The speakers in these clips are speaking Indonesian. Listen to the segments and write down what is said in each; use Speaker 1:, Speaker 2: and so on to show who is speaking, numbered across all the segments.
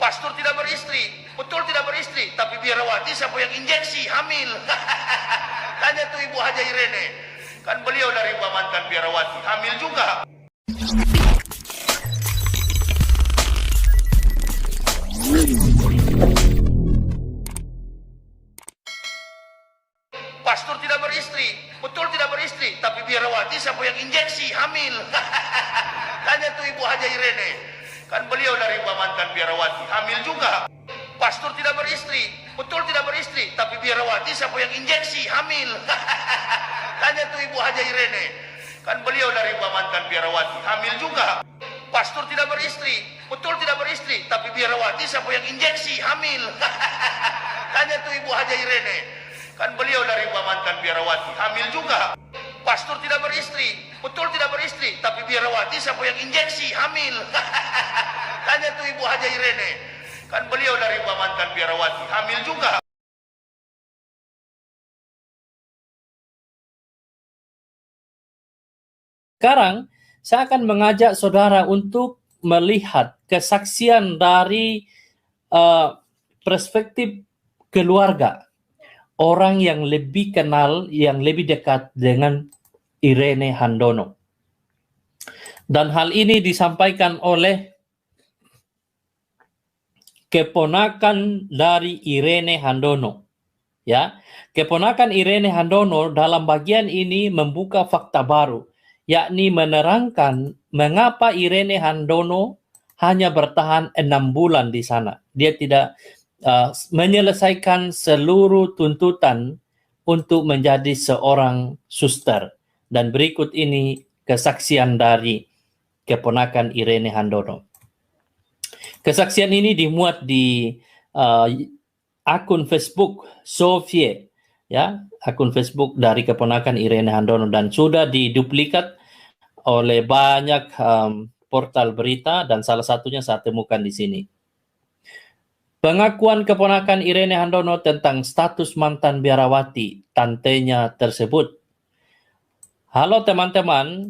Speaker 1: Pastor tidak beristri, betul tidak beristri, tapi biarawati siapa yang injeksi hamil? Tanya tuh Ibu Haja Irene, kan beliau dari mantan biarawati, hamil juga. Pastor tidak beristri, betul tidak beristri, tapi biarawati siapa yang injeksi hamil? Tanya tuh Ibu Haja Irene, kan beliau dari mantan biarawati, hamil juga. Pastor tidak beristri, betul tidak beristri, tapi biarawati siapa yang injeksi hamil? Tanya tuh Ibu Haja Irene, kan beliau dari mantan biarawati, hamil juga. Pastor tidak beristri, betul tidak beristri, tapi biarawati siapa yang injeksi hamil? Tanya tuh Ibu Haja Irene, kan beliau dari mantan biarawati, hamil juga. Pastor tidak beristri, betul tidak beristri, tapi biarawati siapa yang injeksi hamil? Tanya tuh Ibu Haja Irene, kan beliau dari mantan biarawati, hamil juga.
Speaker 2: Sekarang saya akan mengajak saudara untuk melihat kesaksian dari perspektif keluarga, orang yang lebih kenal, yang lebih dekat dengan Irene Handono. Dan hal ini disampaikan oleh keponakan dari Irene Handono. Ya, keponakan Irene Handono dalam bagian ini membuka fakta baru, yakni menerangkan mengapa Irene Handono hanya bertahan 6 bulan di sana. Dia tidak menyelesaikan seluruh tuntutan untuk menjadi seorang suster. Dan berikut ini kesaksian dari keponakan Irene Handono. Kesaksian ini dimuat di akun Facebook Sofie, ya, akun Facebook dari keponakan Irene Handono, dan sudah diduplikat oleh banyak portal berita, dan salah satunya saya temukan di sini. Pengakuan keponakan Irene Handono tentang status mantan biarawati tantenya tersebut. Halo teman-teman,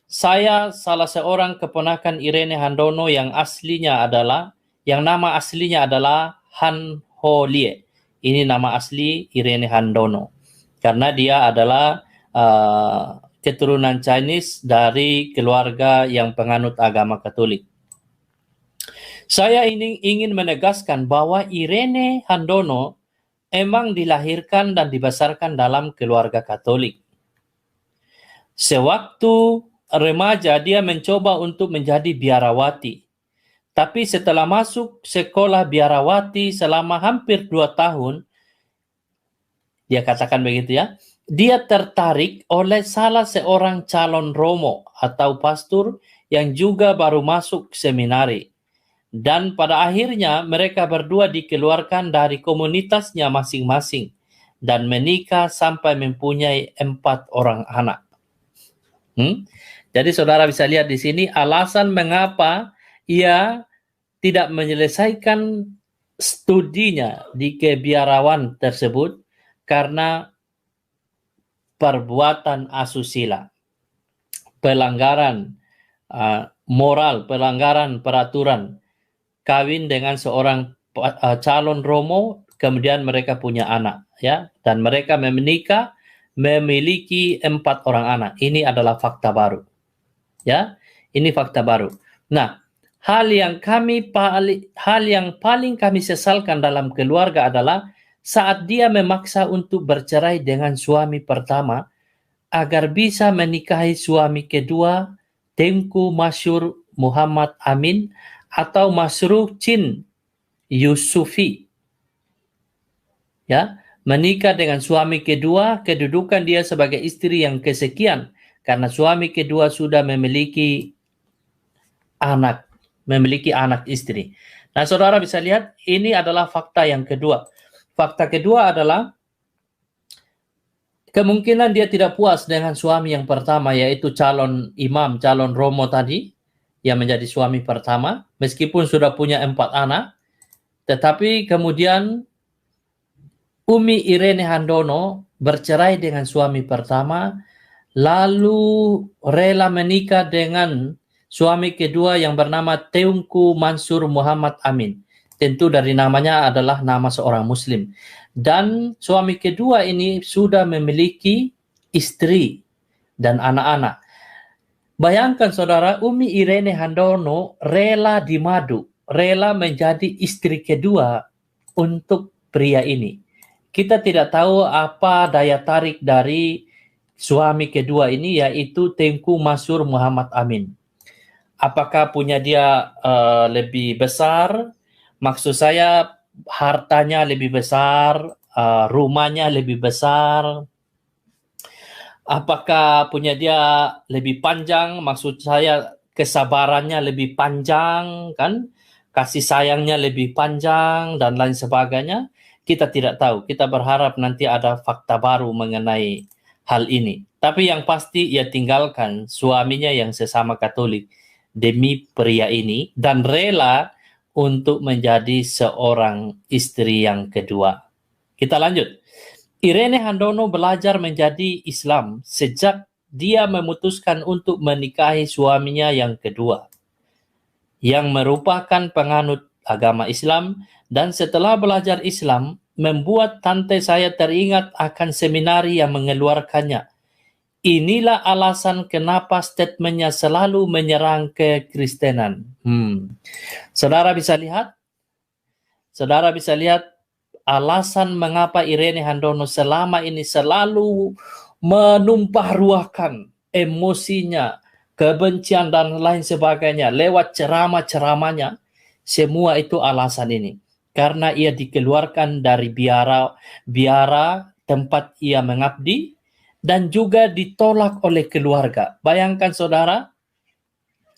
Speaker 2: saya salah seorang keponakan Irene Handono yang nama aslinya adalah Han Ho Lie. Ini nama asli Irene Handono, karena dia adalah keturunan Chinese dari keluarga yang penganut agama Katolik. Saya ingin menegaskan bahwa Irene Handono emang dilahirkan dan dibesarkan dalam keluarga Katolik. Sewaktu remaja dia mencoba untuk menjadi biarawati. Tapi setelah masuk sekolah biarawati selama hampir 2 tahun, dia katakan begitu ya, dia tertarik oleh salah seorang calon romo atau pastor yang juga baru masuk seminari. Dan pada akhirnya mereka berdua dikeluarkan dari komunitasnya masing-masing dan menikah sampai mempunyai 4 orang anak. Jadi saudara bisa lihat di sini alasan mengapa ia tidak menyelesaikan studinya di kebiarawan tersebut karena perbuatan asusila, pelanggaran moral, pelanggaran peraturan, kawin dengan seorang calon romo, kemudian mereka punya anak, ya, dan mereka menikah, memiliki 4 orang anak. Ini adalah fakta baru. Ya, ini fakta baru. Nah, hal yang paling kami sesalkan dalam keluarga adalah saat dia memaksa untuk bercerai dengan suami pertama agar bisa menikahi suami kedua, Tengku Masyur Muhammad Amin atau Masruh Chin Yusufi. Ya, menikah dengan suami kedua, kedudukan dia sebagai istri yang kesekian, karena suami kedua sudah memiliki anak istri. Nah, saudara bisa lihat, ini adalah fakta yang kedua. Fakta kedua adalah kemungkinan dia tidak puas dengan suami yang pertama, yaitu calon imam, calon romo tadi, yang menjadi suami pertama, meskipun sudah punya 4 anak, tetapi kemudian Umi Irene Handono bercerai dengan suami pertama, lalu rela menikah dengan suami kedua yang bernama Teungku Mansur Muhammad Amin. tentu dari namanya adalah nama seorang muslim. Dan suami kedua ini sudah memiliki istri dan anak-anak. Bayangkan saudara, Umi Irene Handono rela dimadu, rela menjadi istri kedua untuk pria ini. Kita tidak tahu apa daya tarik dari suami kedua ini, yaitu Tengku Masur Muhammad Amin. Apakah punya dia lebih besar? Maksud saya hartanya lebih besar, rumahnya lebih besar. Apakah punya dia lebih panjang? Maksud saya kesabarannya lebih panjang, kan? Kasih sayangnya lebih panjang dan lain sebagainya. Kita tidak tahu. Kita berharap nanti ada fakta baru mengenai hal ini. Tapi yang pasti ia tinggalkan suaminya yang sesama Katolik demi pria ini dan rela untuk menjadi seorang istri yang kedua. Kita lanjut. Irene Handono belajar menjadi Islam sejak dia memutuskan untuk menikahi suaminya yang kedua, yang merupakan penganut agama Islam, dan setelah belajar Islam, membuat tante saya teringat akan seminari yang mengeluarkannya. Inilah alasan kenapa statementnya selalu menyerang kekristenan. Saudara bisa lihat alasan mengapa Irene Handono selama ini selalu menumpah ruahkan emosinya, kebencian dan lain sebagainya lewat ceramah-ceramahnya. Semua itu alasan ini. Karena ia dikeluarkan dari biara tempat ia mengabdi dan juga ditolak oleh keluarga. Bayangkan saudara,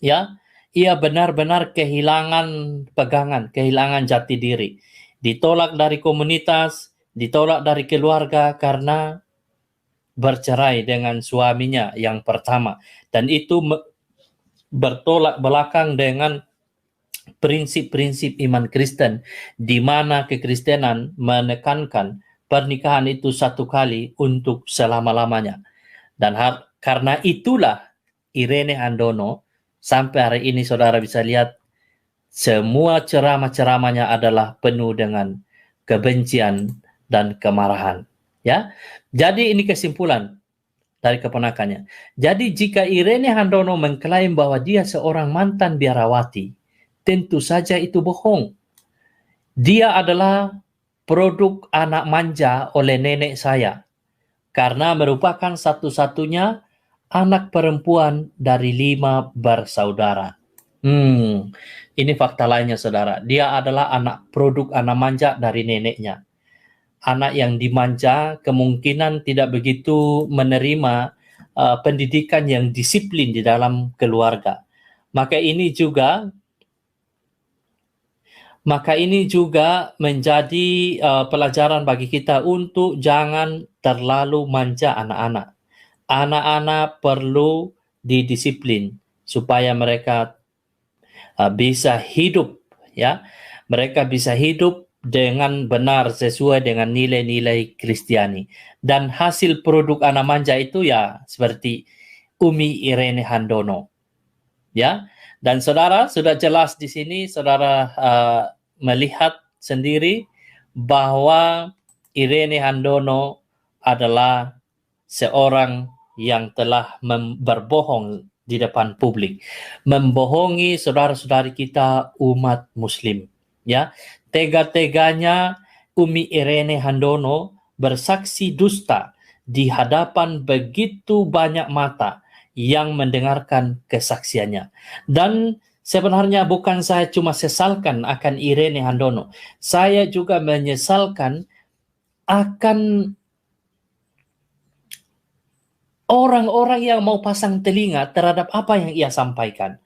Speaker 2: ya, ia benar-benar kehilangan pegangan, kehilangan jati diri. Ditolak dari komunitas, ditolak dari keluarga karena bercerai dengan suaminya yang pertama. Dan itu bertolak belakang dengan prinsip-prinsip iman Kristen, di mana kekristenan menekankan pernikahan itu satu kali untuk selama-lamanya. Dan karena itulah Irene Handono sampai hari ini saudara bisa lihat semua ceramah-ceramahnya adalah penuh dengan kebencian dan kemarahan. Ya, jadi ini kesimpulan dari keponakannya. Jadi jika Irene Handono mengklaim bahwa dia seorang mantan biarawati, tentu saja itu bohong. Dia adalah produk anak manja oleh nenek saya, karena merupakan satu-satunya anak perempuan dari 5 bersaudara. Ini fakta lainnya saudara. Dia adalah produk anak manja dari neneknya. Anak yang dimanja kemungkinan tidak begitu menerima pendidikan yang disiplin di dalam keluarga. Maka ini juga menjadi pelajaran bagi kita untuk jangan terlalu manja anak-anak. Anak-anak perlu didisiplin supaya mereka bisa hidup, ya. Mereka bisa hidup dengan benar sesuai dengan nilai-nilai Kristiani. Dan hasil produk anak manja itu ya seperti Umi Irene Handono. Ya. Dan saudara sudah jelas di sini saudara melihat sendiri bahwa Irene Handono adalah seorang yang telah berbohong di depan publik, membohongi saudara-saudari kita umat muslim, ya. Tega-teganya Umi Irene Handono bersaksi dusta di hadapan begitu banyak mata yang mendengarkan kesaksiannya. Dan sebenarnya bukan saya cuma sesalkan akan Irene Handono, saya juga menyesalkan akan orang-orang yang mau pasang telinga terhadap apa yang ia sampaikan.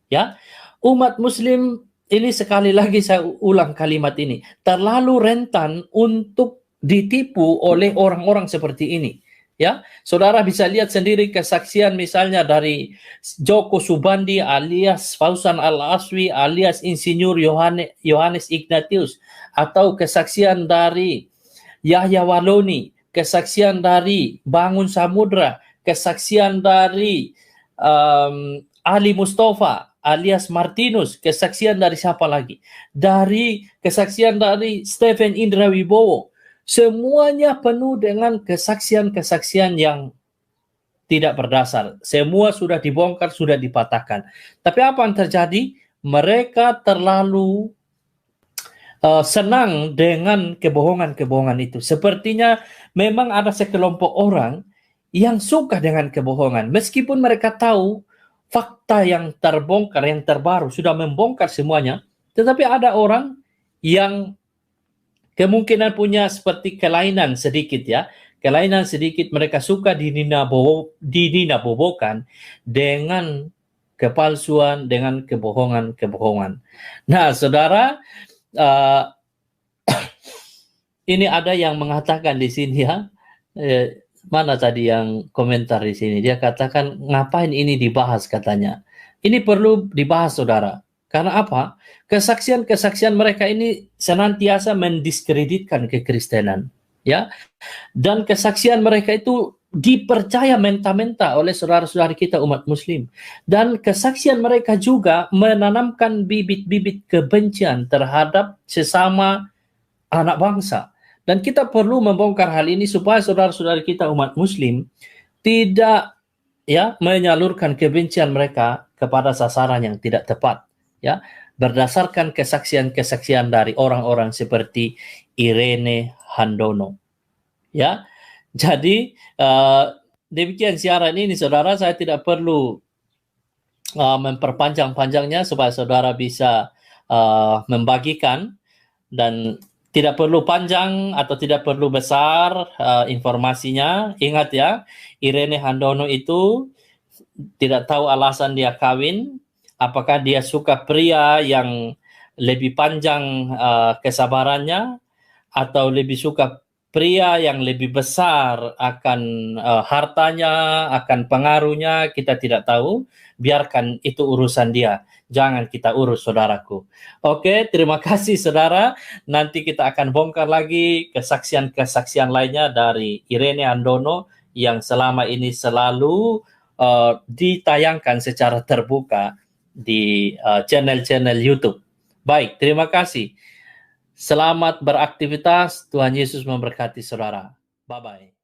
Speaker 2: Ya, umat muslim ini sekali lagi saya ulang kalimat ini, terlalu rentan untuk ditipu oleh orang-orang seperti ini. Ya, saudara bisa lihat sendiri kesaksian misalnya dari Joko Subandi alias Fauzan Al-Aswi alias Insinyur Yohanes Ignatius, atau kesaksian dari Yahya Waloni, kesaksian dari Bangun Samudra, kesaksian dari Ali Mustafa alias Martinus, kesaksian dari siapa lagi? Dari kesaksian dari Stephen Indra Wibowo. Semuanya penuh dengan kesaksian-kesaksian yang tidak berdasar. Semua sudah dibongkar, sudah dipatahkan. Tapi apa yang terjadi? Mereka terlalu senang dengan kebohongan-kebohongan itu. Sepertinya memang ada sekelompok orang yang suka dengan kebohongan. Meskipun mereka tahu fakta yang terbongkar, yang terbaru, sudah membongkar semuanya. Tetapi ada orang yang kemungkinan punya seperti kelainan sedikit ya. Kelainan sedikit, mereka suka dininabobokan dengan kepalsuan, dengan kebohongan-kebohongan. Nah, saudara, ini ada yang mengatakan di sini ya, mana tadi yang komentar di sini? Dia katakan, ngapain ini dibahas katanya. Ini perlu dibahas, saudara. Karena apa? Kesaksian-kesaksian mereka ini senantiasa mendiskreditkan kekristenan, ya. Dan kesaksian mereka itu dipercaya menta-menta oleh saudara-saudari kita umat muslim. Dan kesaksian mereka juga menanamkan bibit-bibit kebencian terhadap sesama anak bangsa. Dan kita perlu membongkar hal ini supaya saudara-saudari kita umat muslim tidak ya menyalurkan kebencian mereka kepada sasaran yang tidak tepat, ya, berdasarkan kesaksian-kesaksian dari orang-orang seperti Irene Handono. Ya, jadi demikian siaran ini, saudara. Saya tidak perlu memperpanjang-panjangnya supaya saudara bisa membagikan, dan tidak perlu panjang atau tidak perlu besar informasinya. Ingat ya, Irene Handono itu tidak tahu alasan dia kawin, apakah dia suka pria yang lebih panjang kesabarannya, atau lebih suka pria yang lebih besar akan hartanya, akan pengaruhnya. Kita tidak tahu. Biarkan itu urusan dia. Jangan kita urus, saudaraku. Oke, terima kasih saudara. Nanti kita akan bongkar lagi kesaksian-kesaksian lainnya dari Irene Handono yang selama ini selalu ditayangkan secara terbuka di channel-channel YouTube. Baik, terima kasih. Selamat beraktivitas. Tuhan Yesus memberkati saudara. Bye-bye.